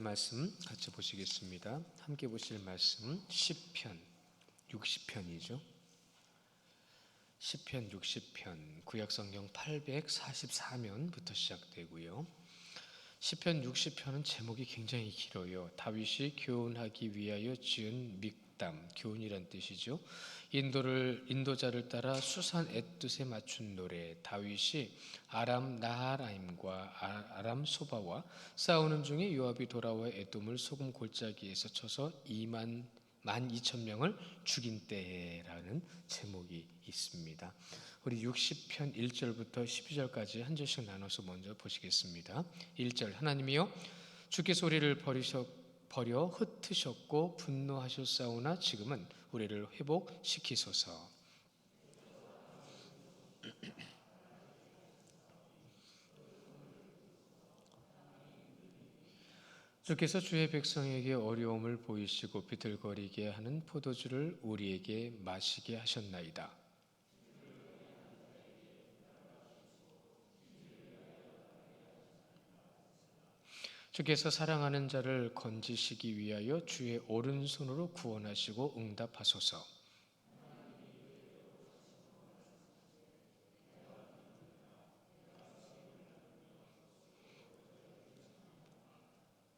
말씀 같이 보시겠습니다. 함께 보실 말씀 시편 60편이죠. 시편 60편 구약성경 844면부터 시작되고요. 시편 60편은 제목이 굉장히 길어요. 다윗이 교훈하기 위하여 지은 믹담, 교훈이란 뜻이죠. 인도자를 따라 수산 엣둠에 맞춘 노래. 다윗이 아람 나하라임과 아람 소바와 싸우는 중에 요압이 돌아와 에돔을 소금 골짜기에서 쳐서 12,000명을 죽인 때라는 제목이 있습니다. 우리 60편 1절부터 12절까지 한 절씩 나눠서 먼저 보시겠습니다. 1절 하나님이여 주께서 우리를 버려 흩으셨고 분노하셨사오나 지금은 우리를 회복시키소서. 주께서 주의 백성에게 어려움을 보이시고 비틀거리게 하는 포도주를 우리에게 마시게 하셨나이다. 주께서 사랑하는 자를 건지시기 위하여 주의 오른손으로 구원하시고 응답하소서.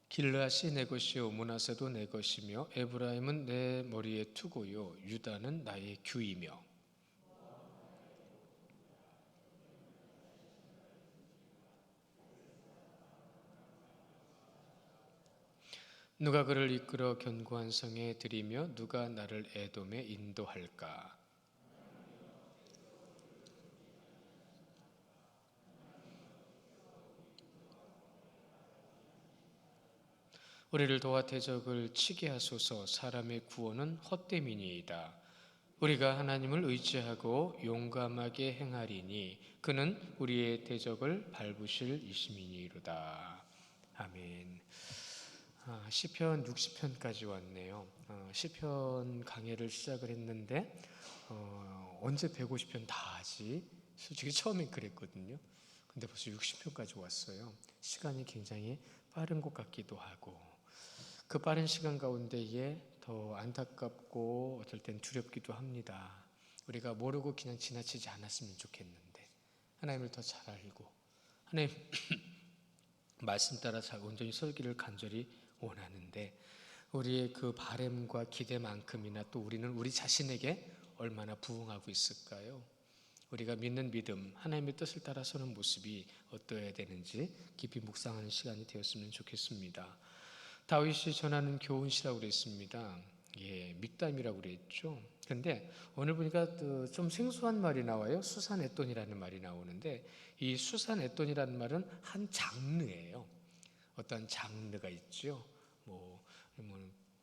길르앗이 내 것이요 므낫세도 내 것이며 에브라임은 내 머리에 투고요 유다는 나의 규이며. 누가 그를 이끌어 견고한 성에 들이며 누가 나를 에돔에 인도할까. 우리를 도와 대적을 치게 하소서. 사람의 구원은 헛됨이니이다. 우리가 하나님을 의지하고 용감하게 행하리니 그는 우리의 대적을 밟으실 이심이니이로다. 아멘. 시편 60편까지 왔네요. 시편 강해를 시작을 했는데 언제 150편 다 하지? 솔직히 처음엔 그랬거든요. 근데 벌써 60편까지 왔어요. 시간이 굉장히 빠른 것 같기도 하고 그 빠른 시간 가운데에 더 안타깝고 어떨 땐 두렵기도 합니다. 우리가 모르고 그냥 지나치지 않았으면 좋겠는데 하나님을 더 잘 알고 하나님 말씀 따라 잘 온전히 설기를 간절히 원하는데 우리의 그 바램과 기대만큼이나 또 우리는 우리 자신에게 얼마나 부응하고 있을까요? 우리가 믿는 믿음, 하나님의 뜻을 따라서는 모습이 어떠해야 되는지 깊이 묵상하는 시간이 되었으면 좋겠습니다. 다윗이 전하는 교훈시라고 그랬습니다. 믹담이라고 그랬죠. 근데 오늘 보니까 좀 생소한 말이 나와요. 수산에돈이라는 말이 나오는데 이 수산에돈이라는 말은 한 장르예요. 어떤 장르가 있죠.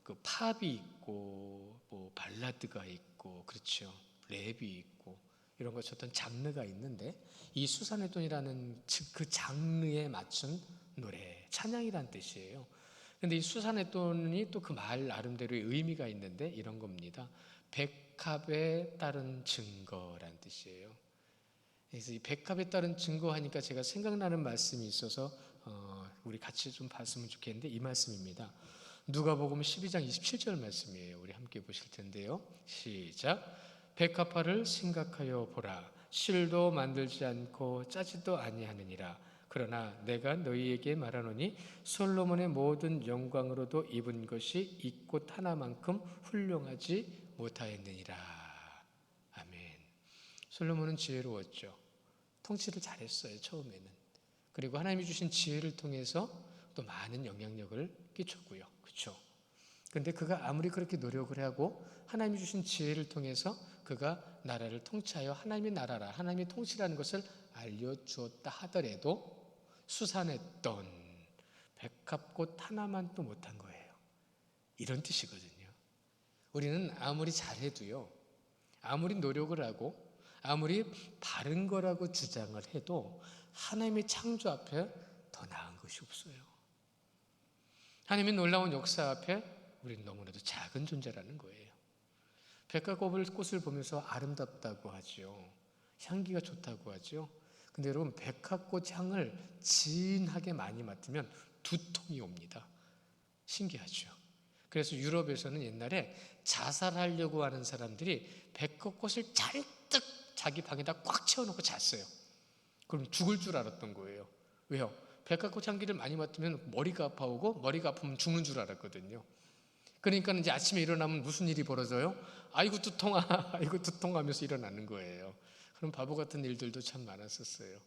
그 팝이 있고 발라드가 있고 그렇죠. 랩이 있고 이런 것이 어떤 장르가 있는데 이 수산에돈이라는 그 장르에 맞춘 노래, 찬양이란 뜻이에요. 근데 이 수산에돈이 또 그 말 나름대로의 의미가 있는데 이런 겁니다. 백합에 따른 증거란 뜻이에요. 그래서 이 백합에 따른 증거하니까 제가 생각나는 말씀이 있어서 우리 같이 좀 봤으면 좋겠는데 이 말씀입니다. 누가복음 12장 27절 말씀이에요. 우리 함께 보실 텐데요. 시작. 백합화를 생각하여 보라. 실도 만들지 않고 짜지도 아니하느니라. 그러나 내가 너희에게 말하노니 솔로몬의 모든 영광으로도 입은 것이 이 꽃 하나만큼 훌륭하지 못하였느니라. 아멘. 솔로몬은 지혜로웠죠. 통치를 잘했어요, 처음에는. 그리고 하나님이 주신 지혜를 통해서 또 많은 영향력을 끼쳤고요. 그렇죠? 근데 그가 아무리 그렇게 노력을 하고 하나님이 주신 지혜를 통해서 그가 나라를 통치하여 하나님의 나라라, 하나님의 통치라는 것을 알려주었다 하더라도 수산했던 백합꽃 하나만 또 못한 거예요. 이런 뜻이거든요. 우리는 아무리 잘해도요, 아무리 노력을 하고 아무리 바른 거라고 주장을 해도 하나님의 창조 앞에 더 나은 것이 없어요. 하나님의 놀라운 역사 앞에 우리는 너무나도 작은 존재라는 거예요. 백합꽃을 보면서 아름답다고 하죠. 향기가 좋다고 하죠. 근데 여러분 백합꽃 향을 진하게 많이 맡으면 두통이 옵니다. 신기하죠. 그래서 유럽에서는 옛날에 자살하려고 하는 사람들이 백화꽃을 잔뜩 자기 방에다 꽉 채워놓고 잤어요. 그럼 죽을 줄 알았던 거예요. 왜요? 백화꽃 향기를 많이 맡으면 머리가 아파오고 머리가 아프면 죽는 줄 알았거든요. 그러니까 이제 아침에 일어나면 무슨 일이 벌어져요? 아이고 두통아, 아이고 두통하면서 일어나는 거예요. 그런 바보 같은 일들도 참 많았었어요.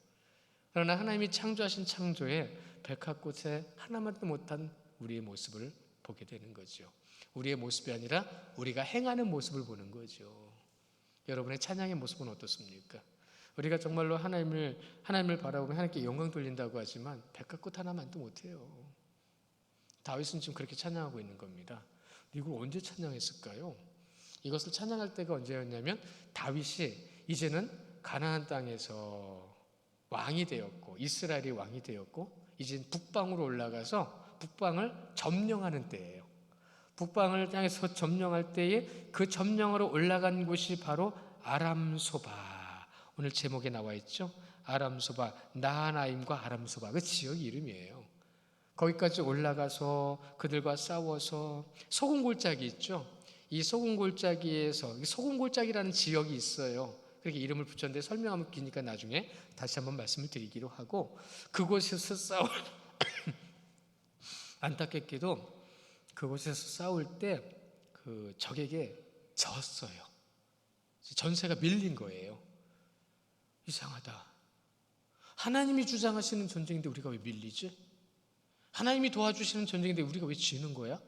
그러나 하나님이 창조하신 창조에 백화꽃에 하나만도 못한 우리의 모습을 보게 되는 거죠. 우리의 모습이 아니라 우리가 행하는 모습을 보는 거죠. 여러분의 찬양의 모습은 어떻습니까? 우리가 정말로 하나님을 바라보면 하나님께 영광 돌린다고 하지만 백화꽃 하나만도 못해요. 다윗은 지금 그렇게 찬양하고 있는 겁니다. 이걸 언제 찬양했을까요? 이것을 찬양할 때가 언제였냐면 다윗이 이제는 가나안 땅에서 왕이 되었고 이스라엘이 왕이 되었고 이제 북방으로 올라가서 북방을 점령하는 때예요. 북방을 땅에서 점령할 때에 그 점령으로 올라간 곳이 바로 아람소바. 오늘 제목에 나와 있죠. 아람소바, 나하나임과 아람소바. 그 지역 이름이에요. 거기까지 올라가서 그들과 싸워서 소금골짜기 있죠. 이 소금골짜기에서 소금골짜기라는 지역이 있어요. 그렇게 이름을 붙였는데 설명하면 기니까 나중에 다시 한번 말씀을 드리기로 하고 그곳에서 안타깝게도 그곳에서 싸울 때 그 적에게 졌어요. 전세가 밀린 거예요. 이상하다. 하나님이 주장하시는 전쟁인데 우리가 왜 밀리지? 하나님이 도와주시는 전쟁인데 우리가 왜 지는 거야?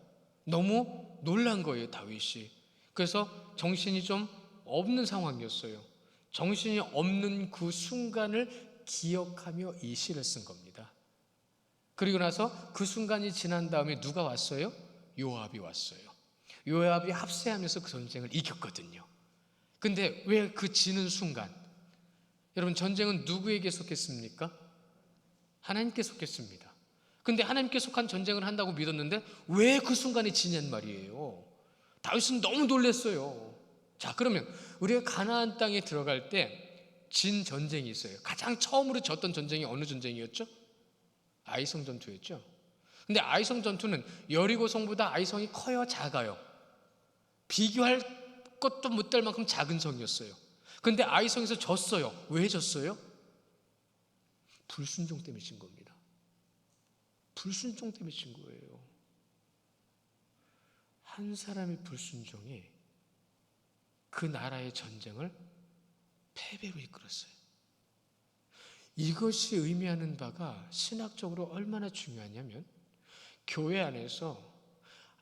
너무 놀란 거예요, 다윗이. 그래서 정신이 좀 없는 상황이었어요. 정신이 없는 그 순간을 기억하며 이 시를 쓴 겁니다. 그리고 나서 그 순간이 지난 다음에 누가 왔어요? 요압이 왔어요. 요압이 합세하면서 그 전쟁을 이겼거든요. 근데 왜 그 지는 순간, 여러분 전쟁은 누구에게 속했습니까? 하나님께 속했습니다. 근데 하나님께 속한 전쟁을 한다고 믿었는데 왜 그 순간에 지냔 말이에요. 다윗은 너무 놀랐어요. 자, 그러면 우리가 가나안 땅에 들어갈 때 진 전쟁이 있어요. 가장 처음으로 졌던 전쟁이 어느 전쟁이었죠? 아이성 전투였죠. 근데 아이성 전투는 여리고성보다 아이성이 커요, 작아요? 비교할 것도 못될 만큼 작은 성이었어요. 근데 아이성에서 졌어요. 왜 졌어요? 불순종 때문에 진 겁니다. 불순종 때문에 진 거예요. 한 사람의 불순종이 그 나라의 전쟁을 패배로 이끌었어요. 이것이 의미하는 바가 신학적으로 얼마나 중요하냐면 교회 안에서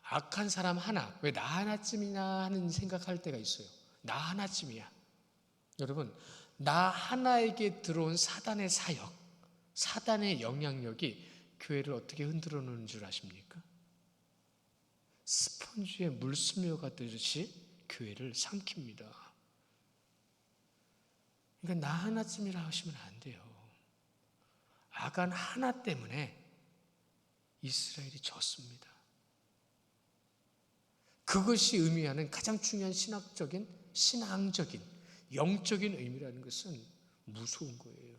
악한 사람 하나, 왜 나 하나쯤이나 하는 생각할 때가 있어요. 나 하나쯤이야. 여러분, 나 하나에게 들어온 사단의 사역, 사단의 영향력이 교회를 어떻게 흔들어 놓는 줄 아십니까? 스펀지에 물 스며가듯이 교회를 삼킵니다. 그러니까 나 하나쯤이라 하시면 안 돼요. 아간 하나 때문에 이스라엘이 졌습니다. 그것이 의미하는 가장 중요한 신학적인, 신앙적인, 영적인 의미라는 것은 무서운 거예요.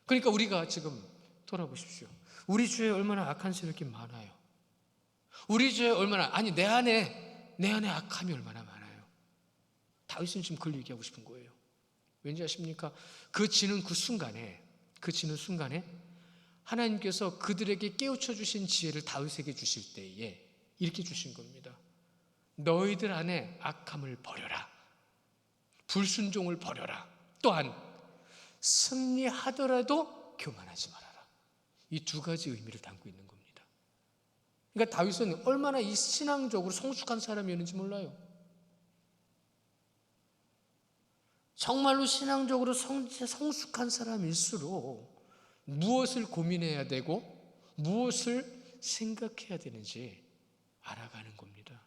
그러니까 우리가 지금 돌아보십시오. 우리 주에 얼마나 악한 세력이 많아요. 우리 주에 얼마나, 아니 내 안에 악함이 얼마나 많아요. 다윗은 지금 그걸 얘기하고 싶은 거예요. 왠지 아십니까? 그 지는 순간에 하나님께서 그들에게 깨우쳐 주신 지혜를 다윗에게 주실 때에 이렇게 주신 겁니다. 너희들 안에 악함을 버려라. 불순종을 버려라. 또한 승리하더라도 교만하지 말아라. 이 두 가지 의미를 담고 있는 겁니다. 그러니까 다윗은 얼마나 이 신앙적으로 성숙한 사람이었는지 몰라요. 정말로 신앙적으로 성숙한 사람일수록 무엇을 고민해야 되고 무엇을 생각해야 되는지 알아가는 겁니다.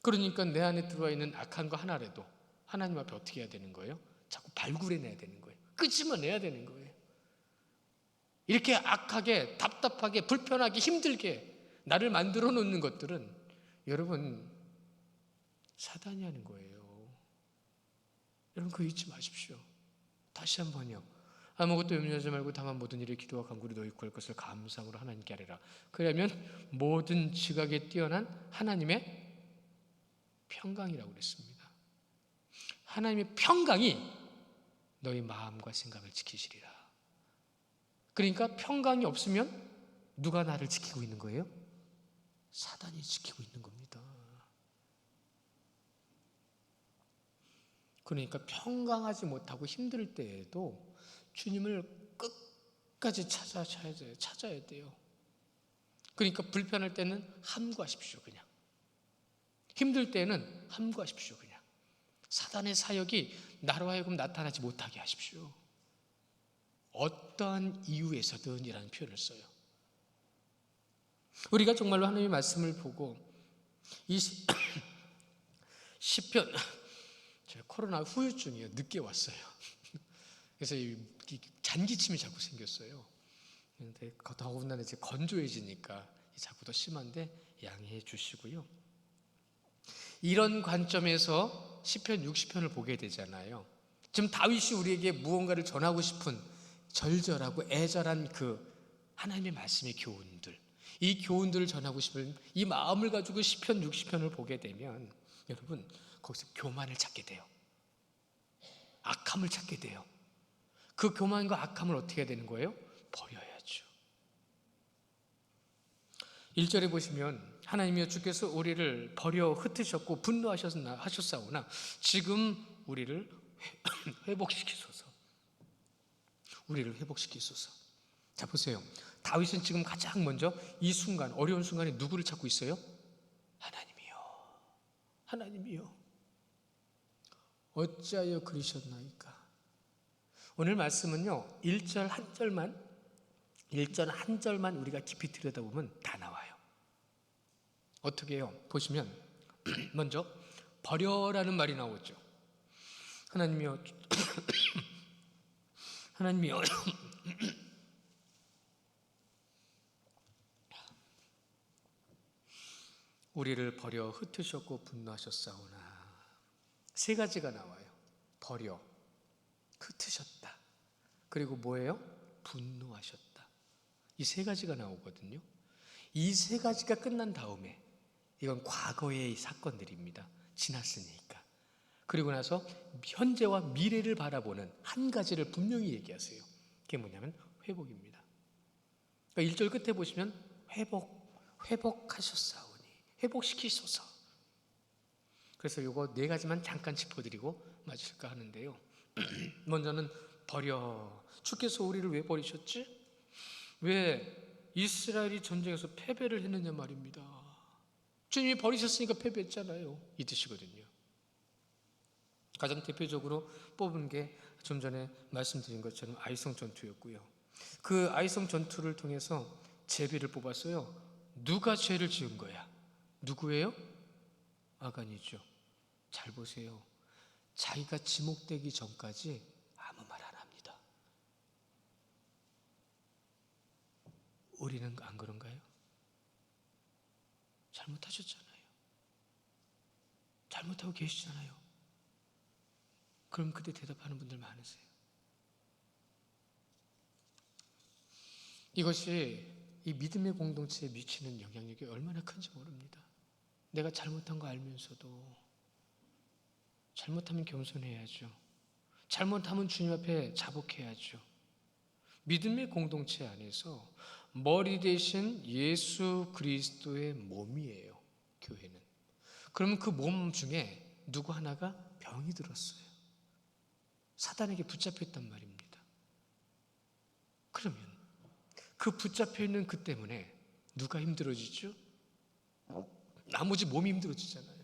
그러니까 내 안에 들어와 있는 악한 거 하나라도 하나님 앞에 어떻게 해야 되는 거예요? 자꾸 발굴해내야 되는 거예요. 끄집어내야 되는 거예요. 이렇게 악하게, 답답하게, 불편하게, 힘들게 나를 만들어 놓는 것들은 여러분 사단이 하는 거예요. 여러분 그거 잊지 마십시오. 다시 한번요. 아무것도 염려하지 말고 다만 모든 일에 기도와 간구로 너희 구할 것을 감사함으로 하나님께 아뢰라. 그러면 모든 지각에 뛰어난 하나님의 평강이라고 그랬습니다. 하나님의 평강이 너희 마음과 생각을 지키시리라. 그러니까 평강이 없으면 누가 나를 지키고 있는 거예요? 사단이 지키고 있는 겁니다. 그러니까 평강하지 못하고 힘들 때에도 주님을 끝까지 찾아야 돼요. 그러니까 불편할 때는 함구하십시오. 그냥 힘들 때는 함구하십시오. 그냥 사단의 사역이 나로 하여금 나타나지 못하게 하십시오. 어떠한 이유에서든 이라는 표현을 써요. 우리가 정말로 하나님의 말씀을 보고 이 시편, 제가 코로나 후유증이에요. 늦게 왔어요. 그래서 이 잔기침이 자꾸 생겼어요. 그런데 더군다나 이제 건조해지니까 자꾸 더 심한데 양해해 주시고요. 이런 관점에서 시편 60편을 보게 되잖아요. 지금 다윗이 우리에게 무언가를 전하고 싶은 절절하고 애절한 그 하나님의 말씀의 교훈들, 이 교훈들을 전하고 싶은 이 마음을 가지고 시편 60편을 보게 되면 여러분 거기서 교만을 찾게 돼요. 악함을 찾게 돼요. 그 교만과 악함을 어떻게 해야 되는 거예요? 버려야죠. 1절에 보시면 하나님이여 주께서 우리를 버려 흩으셨고 분노하셨사오나 지금 우리를 회복시키소서. 우리를 회복시키소서. 자 보세요. 다윗은 지금 가장 먼저 이 순간, 어려운 순간에 누구를 찾고 있어요? 하나님이요. 하나님이요. 어찌하여 그러셨나이까. 오늘 말씀은요 1절 한 절만 우리가 깊이 들여다보면 다 나와요. 어떻게 해요? 보시면 먼저 버려라는 말이 나오죠. 하나님이여 하나님이여 우리를 버려 흩으셨고 분노하셨사오나. 세 가지가 나와요. 버려, 흩으셨다, 그리고 뭐예요? 분노하셨다. 이 세 가지가 나오거든요. 이 세 가지가 끝난 다음에 이건 과거의 사건들입니다. 지났으니까. 그리고 나서 현재와 미래를 바라보는 한 가지를 분명히 얘기하세요. 그게 뭐냐면 회복입니다. 그러니까 1절 끝에 보시면 회복하셨사오니, 회복시키소서. 그래서 이거 네 가지만 잠깐 짚어드리고 마칠까 하는데요. 먼저는 버려. 주께서 우리를 왜 버리셨지? 왜 이스라엘이 전쟁에서 패배를 했느냐 말입니다. 주님이 버리셨으니까 패배했잖아요. 이 뜻이거든요. 가장 대표적으로 뽑은 게 좀 전에 말씀드린 것처럼 아이성 전투였고요. 그 아이성 전투를 통해서 제비를 뽑았어요. 누가 죄를 지은 거야? 누구예요? 아간이죠. 잘 보세요. 자기가 지목되기 전까지 아무 말 안 합니다. 우리는 안 그런가요? 잘못하셨잖아요. 잘못하고 계시잖아요. 그럼 그때 대답하는 분들 많으세요. 이것이 이 믿음의 공동체에 미치는 영향력이 얼마나 큰지 모릅니다. 내가 잘못한 거 알면서도 잘못하면 겸손해야죠. 잘못하면 주님 앞에 자복해야죠. 믿음의 공동체 안에서 머리 대신 예수 그리스도의 몸이에요. 교회는. 그러면 그 몸 중에 누구 하나가 병이 들었어요. 사단에게 붙잡혀 있단 말입니다. 그러면 그 붙잡혀 있는 그 때문에 누가 힘들어지죠? 나머지 몸이 힘들어지잖아요.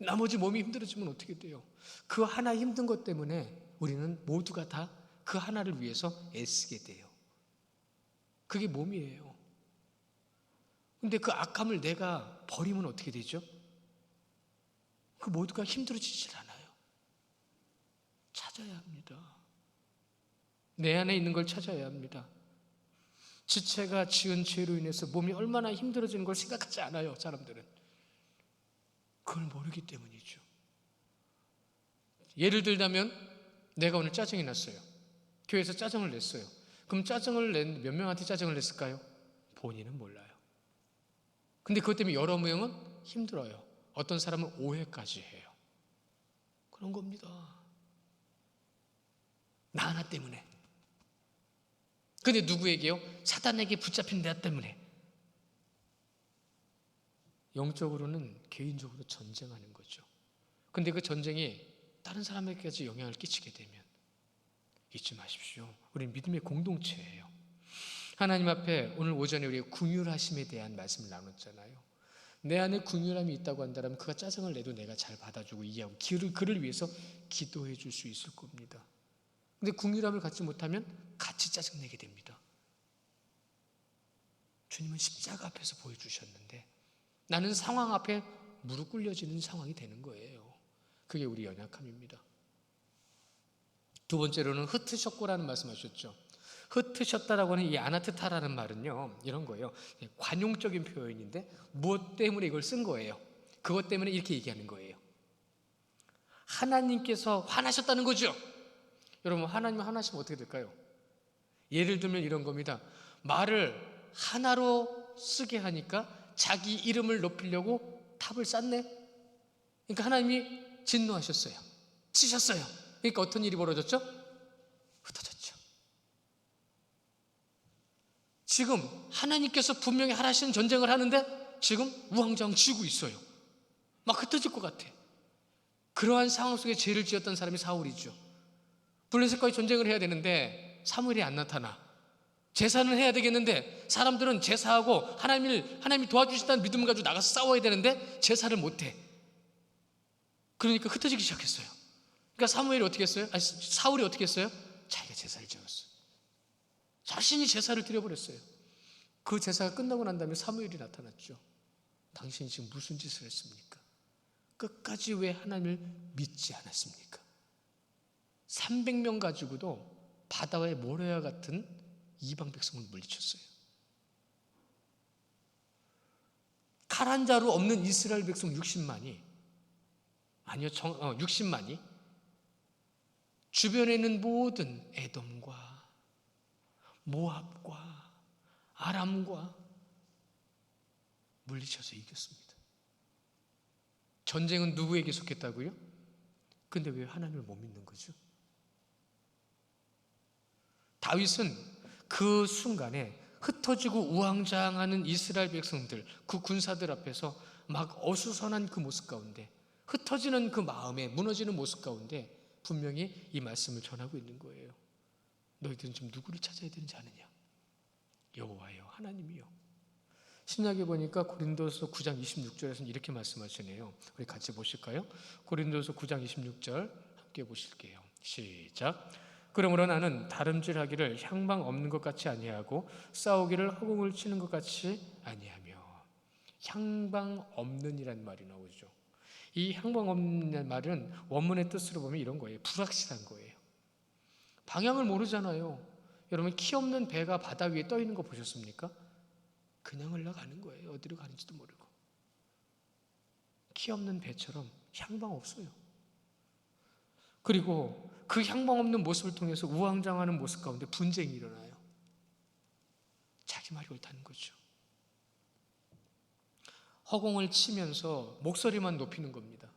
나머지 몸이 힘들어지면 어떻게 돼요? 그 하나 힘든 것 때문에 우리는 모두가 다 그 하나를 위해서 애쓰게 돼요. 그게 몸이에요. 근데 그 악함을 내가 버리면 어떻게 되죠? 그 모두가 힘들어지질 않아요. 찾아야 합니다. 내 안에 있는 걸 찾아야 합니다. 지체가 지은 죄로 인해서 몸이 얼마나 힘들어지는 걸 생각하지 않아요. 사람들은. 그걸 모르기 때문이죠. 예를 들자면 내가 오늘 짜증이 났어요. 교회에서 짜증을 냈어요. 그럼 짜증을 낸 몇 명한테 짜증을 냈을까요? 본인은 몰라요. 근데 그것 때문에 여러 명은 힘들어요. 어떤 사람은 오해까지 해요. 그런 겁니다. 나 하나 때문에. 근데 누구에게요? 사단에게 붙잡힌 나 때문에. 영적으로는 개인적으로 전쟁하는 거죠. 근데 그 전쟁이 다른 사람에게까지 영향을 끼치게 되면 잊지 마십시오. 우리는 믿음의 공동체예요. 하나님 앞에 오늘 오전에 우리가 긍휼하심에 대한 말씀을 나눴잖아요. 내 안에 긍휼함이 있다고 한다면 그가 짜증을 내도 내가 잘 받아주고 이해하고 그를 위해서 기도해 줄 수 있을 겁니다. 근데 긍휼함을 갖지 못하면 같이 짜증내게 됩니다. 주님은 십자가 앞에서 보여주셨는데 나는 상황 앞에 무릎 꿇려지는 상황이 되는 거예요. 그게 우리 연약함입니다. 두 번째로는 흩으셨고라는 말씀하셨죠. 흩으셨다라고 하는 이 아나트타라는 말은요, 이런 거예요. 관용적인 표현인데 무엇 때문에 이걸 쓴 거예요? 그것 때문에 이렇게 얘기하는 거예요. 하나님께서 화나셨다는 거죠. 여러분, 하나님 화나시면 어떻게 될까요? 예를 들면 이런 겁니다. 말을 하나로 쓰게 하니까 자기 이름을 높이려고 탑을 쌓네. 그러니까 하나님이 진노하셨어요. 치셨어요. 그러니까 어떤 일이 벌어졌죠? 흩어졌죠. 지금 하나님께서 분명히 하나씩 전쟁을 하는데 지금 우왕좌왕 지고 있어요. 막 흩어질 것 같아. 그러한 상황 속에 죄를 지었던 사람이 사울이죠. 블레셋과의 전쟁을 해야 되는데 사무엘이 안 나타나. 제사는 해야 되겠는데 사람들은 제사하고 하나님이 도와주신다는 믿음을 가지고 나가서 싸워야 되는데 제사를 못해. 그러니까 흩어지기 시작했어요. 그러니까 사무엘이 어떻게 했어요? 사울이 어떻게 했어요? 자기가 제사를 지었어요. 자신이 제사를 드려버렸어요. 그 제사가 끝나고 난 다음에 사무엘이 나타났죠. 당신이 지금 무슨 짓을 했습니까? 끝까지 왜 하나님을 믿지 않았습니까? 300명 가지고도 바다의 모래와 같은 이방 백성을 물리쳤어요. 칼 한 자루 없는 이스라엘 백성 60만이 60만이 주변에 있는 모든 에돔과 모압과 아람과 물리쳐서 이겼습니다. 전쟁은 누구에게 속했다고요? 근데 왜 하나님을 못 믿는 거죠? 다윗은 그 순간에 흩어지고 우왕좌왕하는 이스라엘 백성들, 그 군사들 앞에서 막 어수선한 그 모습 가운데, 흩어지는 그 마음에 무너지는 모습 가운데 분명히 이 말씀을 전하고 있는 거예요. 너희들은 지금 누구를 찾아야 되는지 아느냐? 여호와여, 하나님이요. 신약에 보니까 고린도서 9장 26절에서는 이렇게 말씀하시네요. 우리 같이 보실까요? 고린도서 9장 26절 함께 보실게요. 시작. 그러므로 나는 다름질하기를 향방 없는 것 같이 아니하고 싸우기를 허공을 치는 것 같이 아니하며. 향방 없는이란 말이 나오죠. 이 향방 없는 말은 원문의 뜻으로 보면 이런 거예요. 불확실한 거예요. 방향을 모르잖아요. 여러분, 키 없는 배가 바다 위에 떠 있는 거 보셨습니까? 그냥 흘러가는 거예요. 어디로 가는지도 모르고. 키 없는 배처럼 향방 없어요. 그리고 그 향방 없는 모습을 통해서 우왕좌왕하는 모습 가운데 분쟁이 일어나요. 자기 말이 옳다는 거죠. 허공을 치면서 목소리만 높이는 겁니다.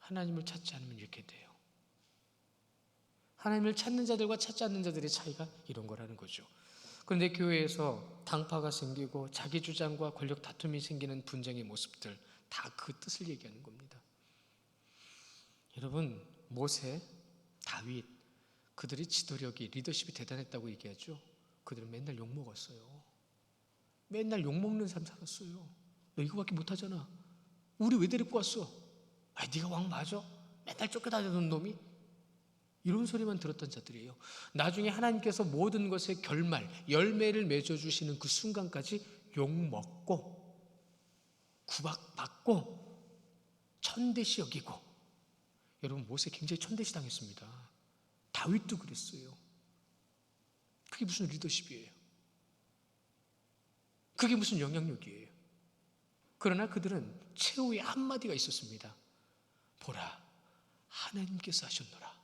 하나님을 찾지 않으면 이렇게 돼요. 하나님을 찾는 자들과 찾지 않는 자들의 차이가 이런 거라는 거죠. 그런데 교회에서 당파가 생기고 자기 주장과 권력 다툼이 생기는 분쟁의 모습들, 다 그 뜻을 얘기하는 겁니다. 여러분, 모세, 다윗, 그들의 지도력이, 리더십이 대단했다고 얘기하죠. 그들은 맨날 욕먹었어요. 맨날 욕먹는 삶 살았어요. 너 이거밖에 못하잖아. 우리 왜 데리고 왔어? 네가 왕 맞아? 맨날 쫓겨다니던 놈이? 이런 소리만 들었던 자들이에요. 나중에 하나님께서 모든 것의 결말, 열매를 맺어주시는 그 순간까지 욕먹고 구박받고 천대시 여기고. 여러분, 모세 굉장히 천대시 당했습니다. 다윗도 그랬어요. 그게 무슨 리더십이에요? 그게 무슨 영향력이에요? 그러나 그들은 최후의 한마디가 있었습니다. 보라, 하나님께서 하셨노라.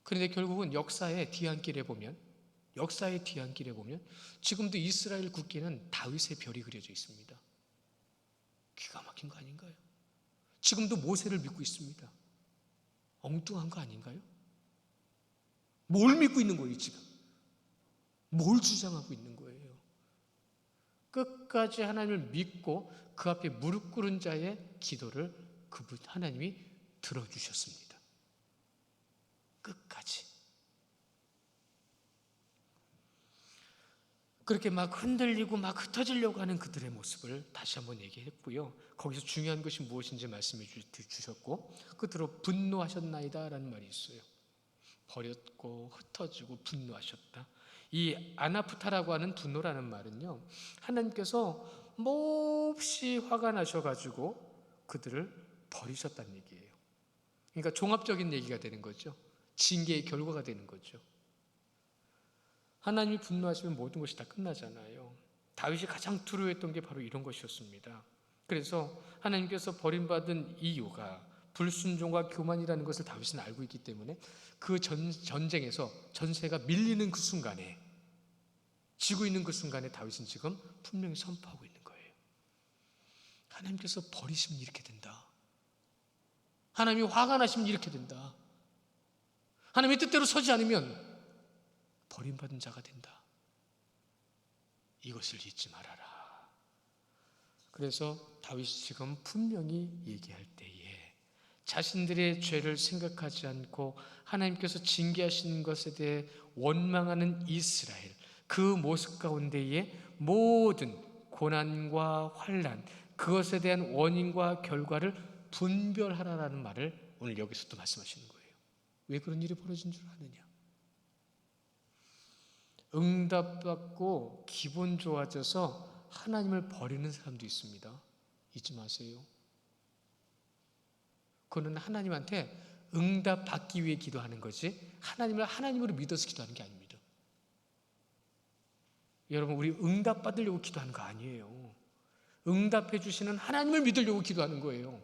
그런데 결국은 역사의 뒤안길에 보면 지금도 이스라엘 국기는 다윗의 별이 그려져 있습니다. 기가 막힌 거 아닌가요? 지금도 모세를 믿고 있습니다. 엉뚱한 거 아닌가요? 뭘 믿고 있는 거예요 지금? 뭘 주장하고 있는 거예요? 끝까지 하나님을 믿고 그 앞에 무릎 꿇은 자의 기도를 그분 하나님이 들어주셨습니다. 끝까지. 그렇게 막 흔들리고 막 흩어지려고 하는 그들의 모습을 다시 한번 얘기했고요. 거기서 중요한 것이 무엇인지 말씀해 주셨고, 끝으로 분노하셨나이다 라는 말이 있어요. 버렸고 흩어지고 분노하셨다. 이 아나프타라고 하는 분노라는 말은요, 하나님께서 몹시 화가 나셔가지고 그들을 버리셨다는 얘기예요. 그러니까 종합적인 얘기가 되는 거죠. 징계의 결과가 되는 거죠. 하나님이 분노하시면 모든 것이 다 끝나잖아요. 다윗이 가장 두려워했던 게 바로 이런 것이었습니다. 그래서 하나님께서 버림받은 이유가 불순종과 교만이라는 것을 다윗은 알고 있기 때문에 그 전쟁에서 전세가 밀리는 그 순간에, 지고 있는 그 순간에 다윗은 지금 분명히 선포하고 있는 거예요. 하나님께서 버리시면 이렇게 된다. 하나님이 화가 나시면 이렇게 된다. 하나님의 뜻대로 서지 않으면 버림받은 자가 된다. 이것을 잊지 말아라. 그래서 다윗이 지금 분명히 얘기할 때에 자신들의 죄를 생각하지 않고 하나님께서 징계하시는 것에 대해 원망하는 이스라엘, 그 모습 가운데에 모든 고난과 환난, 그것에 대한 원인과 결과를 분별하라라는 말을 오늘 여기서 또 말씀하시는 거예요. 왜 그런 일이 벌어진 줄 아느냐? 응답받고 기분 좋아져서 하나님을 버리는 사람도 있습니다. 잊지 마세요. 그거는 하나님한테 응답받기 위해 기도하는 거지 하나님을 하나님으로 믿어서 기도하는 게 아닙니다. 여러분, 우리 응답받으려고 기도하는 거 아니에요. 응답해 주시는 하나님을 믿으려고 기도하는 거예요.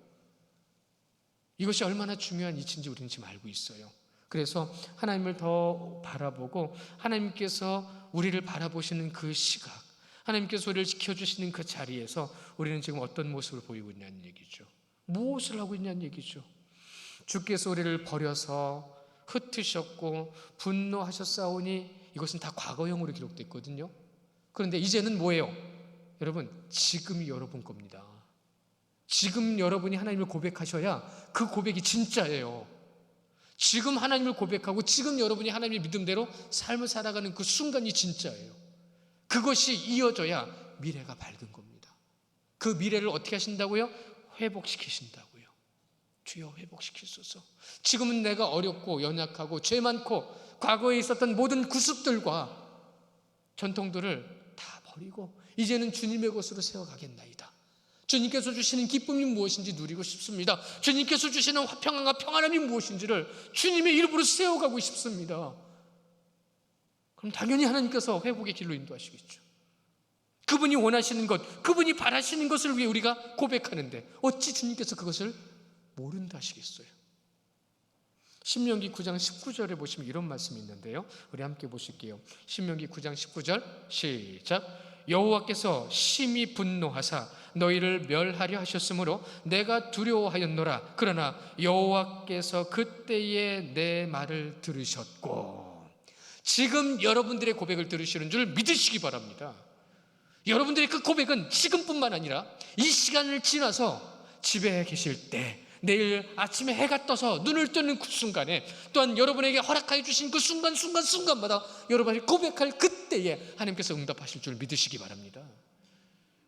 이것이 얼마나 중요한 이치인지 우리는 지금 알고 있어요. 그래서 하나님을 더 바라보고 하나님께서 우리를 바라보시는 그 시각, 하나님께서 우리를 지켜주시는 그 자리에서 우리는 지금 어떤 모습을 보이고 있냐는 얘기죠. 무엇을 하고 있냐는 얘기죠. 주께서 우리를 버려서 흩으셨고 분노하셨사오니, 이것은 다 과거형으로 기록됐거든요. 그런데 이제는 뭐예요? 여러분, 지금이 여러분 겁니다. 지금 여러분이 하나님을 고백하셔야 그 고백이 진짜예요. 지금 하나님을 고백하고 지금 여러분이 하나님의 믿음대로 삶을 살아가는 그 순간이 진짜예요. 그것이 이어져야 미래가 밝은 겁니다. 그 미래를 어떻게 하신다고요? 회복시키신다고요. 주여 회복시키소서. 지금은 내가 어렵고 연약하고 죄 많고 과거에 있었던 모든 구습들과 전통들을 다 버리고 이제는 주님의 것으로 세워가겠나이다. 주님께서 주시는 기쁨이 무엇인지 누리고 싶습니다. 주님께서 주시는 화평함과 평안함이 무엇인지를 주님의 이름으로 세워가고 싶습니다. 그럼 당연히 하나님께서 회복의 길로 인도하시겠죠. 그분이 원하시는 것, 그분이 바라시는 것을 위해 우리가 고백하는데 어찌 주님께서 그것을 모른다 하시겠어요? 신명기 9장 19절에 보시면 이런 말씀이 있는데요, 우리 함께 보실게요. 신명기 9장 19절 시작. 여호와께서 심히 분노하사 너희를 멸하려 하셨으므로 내가 두려워하였노라. 그러나 여호와께서 그때에 내 말을 들으셨고. 지금 여러분들의 고백을 들으시는 줄 믿으시기 바랍니다. 여러분들의 그 고백은 지금뿐만 아니라 이 시간을 지나서 집에 계실 때, 내일 아침에 해가 떠서 눈을 뜨는 그 순간에, 또한 여러분에게 허락하여 주신 그 순간마다 여러분이 고백할 그때에 하나님께서 응답하실 줄 믿으시기 바랍니다.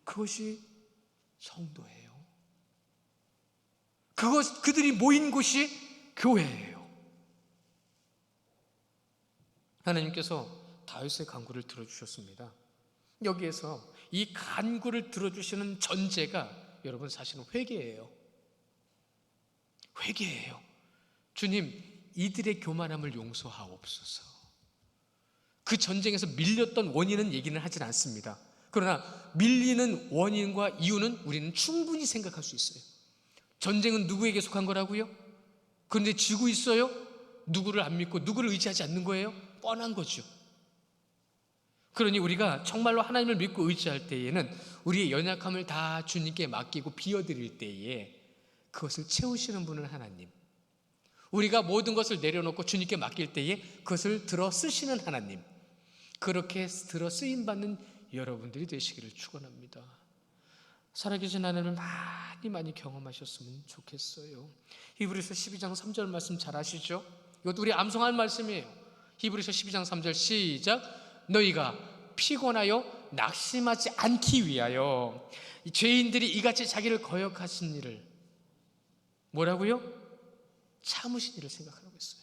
그것이 성도예요. 그들이 모인 곳이 교회예요. 하나님께서 다윗의 간구를 들어주셨습니다. 여기에서 이 간구를 들어주시는 전제가 여러분 사실은 회개예요. 회개예요. 주님, 이들의 교만함을 용서하옵소서. 그 전쟁에서 밀렸던 원인은 얘기는 하진 않습니다. 그러나 밀리는 원인과 이유는 우리는 충분히 생각할 수 있어요. 전쟁은 누구에게 속한 거라고요? 그런데 지고 있어요? 누구를 안 믿고 누구를 의지하지 않는 거예요? 뻔한 거죠. 그러니 우리가 정말로 하나님을 믿고 의지할 때에는 우리의 연약함을 다 주님께 맡기고 비워드릴 때에 그것을 채우시는 분은 하나님, 우리가 모든 것을 내려놓고 주님께 맡길 때에 그것을 들어 쓰시는 하나님, 그렇게 들어 쓰임받는 여러분들이 되시기를 축원합니다. 살아계신 하나님을 많이 경험하셨으면 좋겠어요. 히브리서 12장 3절 말씀 잘 아시죠? 이것도 우리 암송할 말씀이에요. 히브리서 12장 3절 시작. 너희가 피곤하여 낙심하지 않기 위하여 죄인들이 이같이 자기를 거역하신 일을 뭐라고요? 참으신 일을 생각하라고 했어요.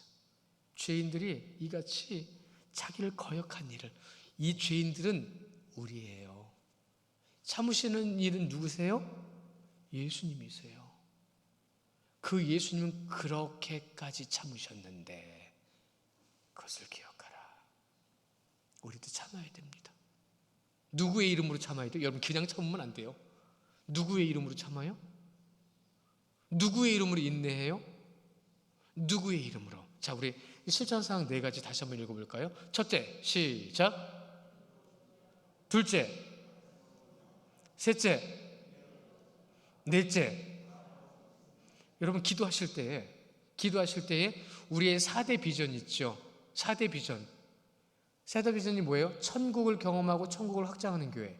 죄인들이 이같이 자기를 거역한 일을, 이 죄인들은 우리예요. 참으시는 일은 누구세요? 예수님이세요. 그 예수님은 그렇게까지 참으셨는데 그것을 기억하라. 우리도 참아야 됩니다. 누구의 이름으로 참아야 돼요? 여러분 그냥 참으면 안 돼요. 누구의 이름으로 참아요? 누구의 이름으로 인내해요? 누구의 이름으로? 자, 우리 실천사항 4가지 다시 한번 읽어볼까요? 첫째, 시작. 둘째, 셋째, 넷째. 여러분 기도하실 때에 우리의 4대 비전 있죠. 4대 비전. 4대 비전이 뭐예요? 천국을 경험하고 천국을 확장하는 교회,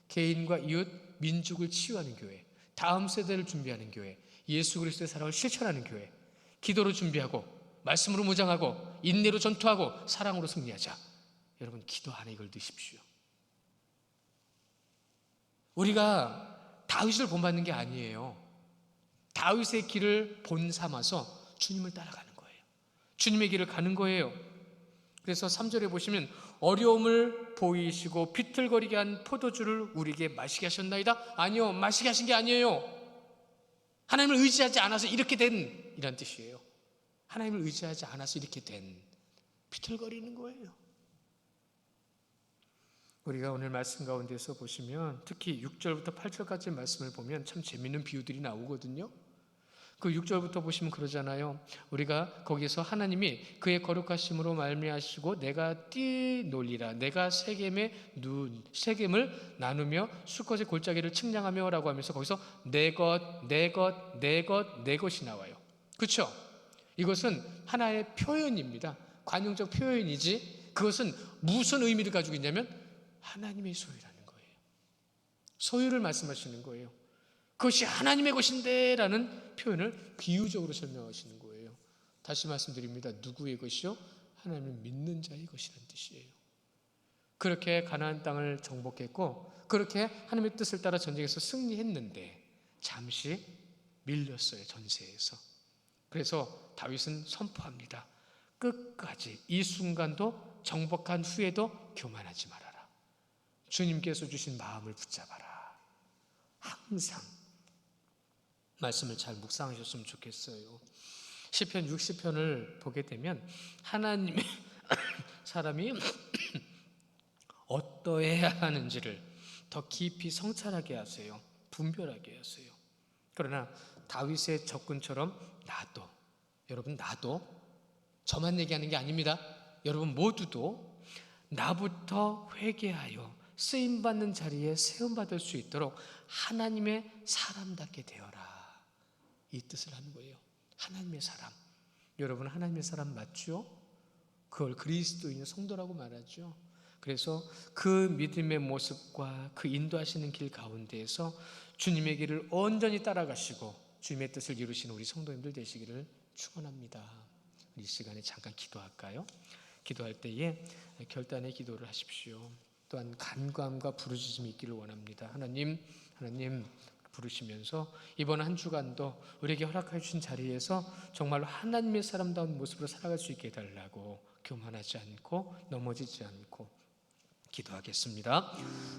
개인과 이웃, 민족을 치유하는 교회, 다음 세대를 준비하는 교회, 예수 그리스도의 사랑을 실천하는 교회, 기도로 준비하고 말씀으로 무장하고 인내로 전투하고 사랑으로 승리하자. 여러분 기도 안에 이걸 넣으십시오. 우리가 다윗을 본받는 게 아니에요. 다윗의 길을 본 삼아서 주님을 따라가는 거예요. 주님의 길을 가는 거예요. 그래서 3절에 보시면 어려움을 보이시고 비틀거리게 한 포도주를 우리에게 마시게 하셨나이다? 아니요, 마시게 하신 게 아니에요. 하나님을 의지하지 않아서 이렇게 된 이란 뜻이에요. 하나님을 의지하지 않아서 이렇게 된, 비틀거리는 거예요. 우리가 오늘 말씀 가운데서 보시면 특히 6절부터 8절까지 말씀을 보면 참 재밌는 비유들이 나오거든요. 그 6절부터 보시면 그러잖아요. 우리가 거기서 하나님이 그의 거룩하심으로 말미하시고 내가 뛰놀리라, 내가 세겜을 나누며 수컷의 골짜기를 측량하며 라고 하면서 거기서 내 것이 나와요. 그렇죠? 이것은 하나의 표현입니다. 관용적 표현이지 그것은 무슨 의미를 가지고 있냐면 하나님의 소유라는 거예요. 소유를 말씀하시는 거예요. 그것이 하나님의 것인데 라는 표현을 비유적으로 설명하시는 거예요. 다시 말씀드립니다. 누구의 것이요? 하나님을 믿는 자의 것이라는 뜻이에요. 그렇게 가나안 땅을 정복했고 그렇게 하나님의 뜻을 따라 전쟁에서 승리했는데 잠시 밀렸어요. 전세에서. 그래서 다윗은 선포합니다. 끝까지 이 순간도 정복한 후에도 교만하지 말아라. 주님께서 주신 마음을 붙잡아라. 항상 말씀을 잘 묵상하셨으면 좋겠어요. 시편 60편을 보게 되면 하나님의 사람이 어떠해야 하는지를 더 깊이 성찰하게 하세요. 분별하게 하세요. 그러나 다윗의 접근처럼 나도 저만 얘기하는 게 아닙니다. 여러분 모두도 나부터 회개하여 쓰임받는 자리에 세움받을 수 있도록 하나님의 사람답게 되어라. 이 뜻을 하는 거예요. 하나님의 사람. 여러분 하나님의 사람 맞죠? 그걸 그리스도인의 성도라고 말하죠. 그래서 그 믿음의 모습과 그 인도하시는 길 가운데에서 주님의 길을 온전히 따라가시고 주님의 뜻을 이루시는 우리 성도님들 되시기를 축원합니다. 이 시간에 잠깐 기도할까요? 기도할 때에 결단의 기도를 하십시오. 또한 간구함과 부르짖음이 있기를 원합니다. 하나님 부르시면서 이번 한 주간도 우리에게 허락해 주신 자리에서 정말로 하나님의 사람다운 모습으로 살아갈 수 있게 해달라고 교만하지 않고 넘어지지 않고 기도하겠습니다.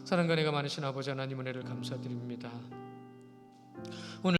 사랑과 은혜가 많으신 아버지 하나님 은혜를 감사드립니다. 오늘